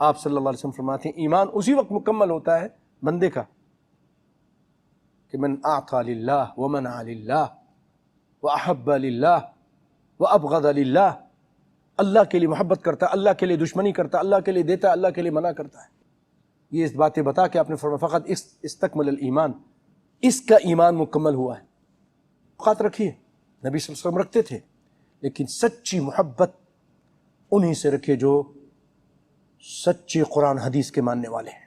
آپ صلی اللہ علیہ وسلم فرماتے ہیں ایمان اسی وقت مکمل ہوتا ہے بندے کا کہ من اعطى للہ ومنع للہ واحب للہ وابغض للہ، اللہ کے لیے محبت کرتا ہے، اللہ کے لیے دشمنی کرتا ہے، اللہ کے لیے دیتا ہے، اللہ کے لیے منع کرتا ہے۔ یہ اس باتیں بتا کے آپ نے فرمایا فقط استکمل الایمان، اس کا ایمان مکمل ہوا ہے۔ اوقات رکھیے، نبی صلی اللہ علیہ وسلم رکھتے تھے، لیکن سچی محبت انہی سے رکھے جو سچے قرآن حدیث کے ماننے والے ہیں۔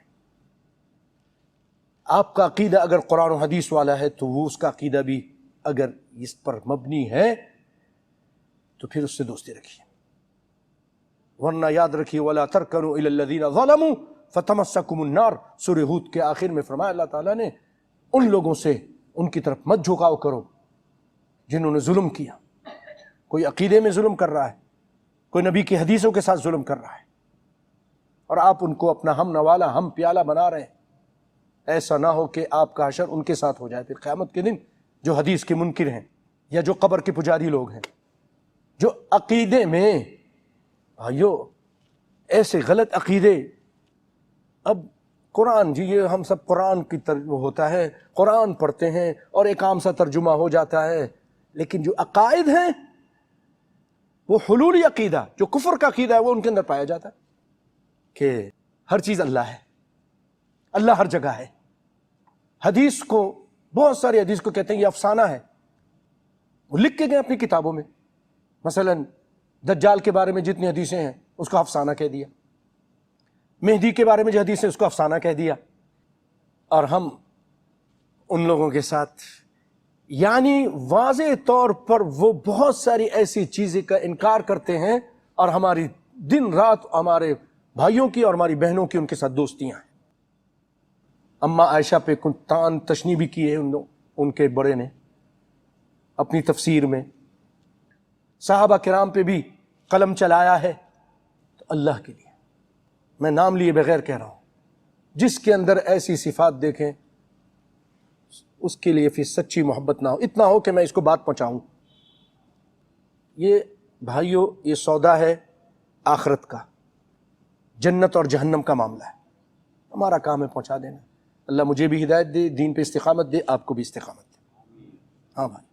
آپ کا عقیدہ اگر قرآن و حدیث والا ہے تو وہ اس کا عقیدہ بھی اگر اس پر مبنی ہے تو پھر اس سے دوستی رکھیے، ورنہ یاد رکھیے وَلَا تَرْكَنُوا إِلَى الَّذِينَ ظَلَمُوا فَتَمَسَّكُمُ النَّارُ۔ سورہ ہود کے آخر میں فرمایا اللہ تعالیٰ نے ان لوگوں سے ان کی طرف مت جھکاؤ کرو جنہوں نے ظلم کیا۔ کوئی عقیدے میں ظلم کر رہا ہے، کوئی نبی کی حدیثوں کے ساتھ ظلم کر رہا ہے، اور آپ ان کو اپنا ہم نوالا ہم پیالہ بنا رہے ہیں۔ ایسا نہ ہو کہ آپ کا حشر ان کے ساتھ ہو جائے پھر قیامت کے دن، جو حدیث کے منکر ہیں یا جو قبر کے پجاری لوگ ہیں، جو عقیدے میں بھائیو ایسے غلط عقیدے۔ اب قرآن جی یہ ہم سب قرآن کی وہ ہوتا ہے، قرآن پڑھتے ہیں اور ایک عام سا ترجمہ ہو جاتا ہے، لیکن جو عقائد ہیں وہ حلولی عقیدہ، جو کفر کا عقیدہ ہے وہ ان کے اندر پایا جاتا ہے کہ ہر چیز اللہ ہے، اللہ ہر جگہ ہے۔ حدیث کو بہت ساری حدیث کو کہتے ہیں یہ افسانہ ہے، وہ لکھ کے گئے اپنی کتابوں میں، مثلا دجال کے بارے میں جتنی حدیثیں ہیں اس کو افسانہ کہہ دیا، مہدی کے بارے میں جو حدیث ہے اس کو افسانہ کہہ دیا، اور ہم ان لوگوں کے ساتھ یعنی واضح طور پر وہ بہت ساری ایسی چیزیں کا انکار کرتے ہیں، اور ہماری دن رات ہمارے بھائیوں کی اور ہماری بہنوں کی ان کے ساتھ دوستیاں ہیں۔ اماں عائشہ پہ تان تشنیع بھی کی ہے ان کے بڑے نے اپنی تفسیر میں، صحابہ کرام پہ بھی قلم چلایا ہے۔ تو اللہ کے لیے میں نام لیے بغیر کہہ رہا ہوں، جس کے اندر ایسی صفات دیکھیں اس کے لیے پھر سچی محبت نہ ہو، اتنا ہو کہ میں اس کو بات پہنچاؤں۔ یہ بھائیو یہ سودا ہے آخرت کا، جنت اور جہنم کا معاملہ ہے، ہمارا کام ہے پہنچا دینا۔ اللہ مجھے بھی ہدایت دے، دین پہ استقامت دے، آپ کو بھی استقامت دے۔ ہاں بھائی۔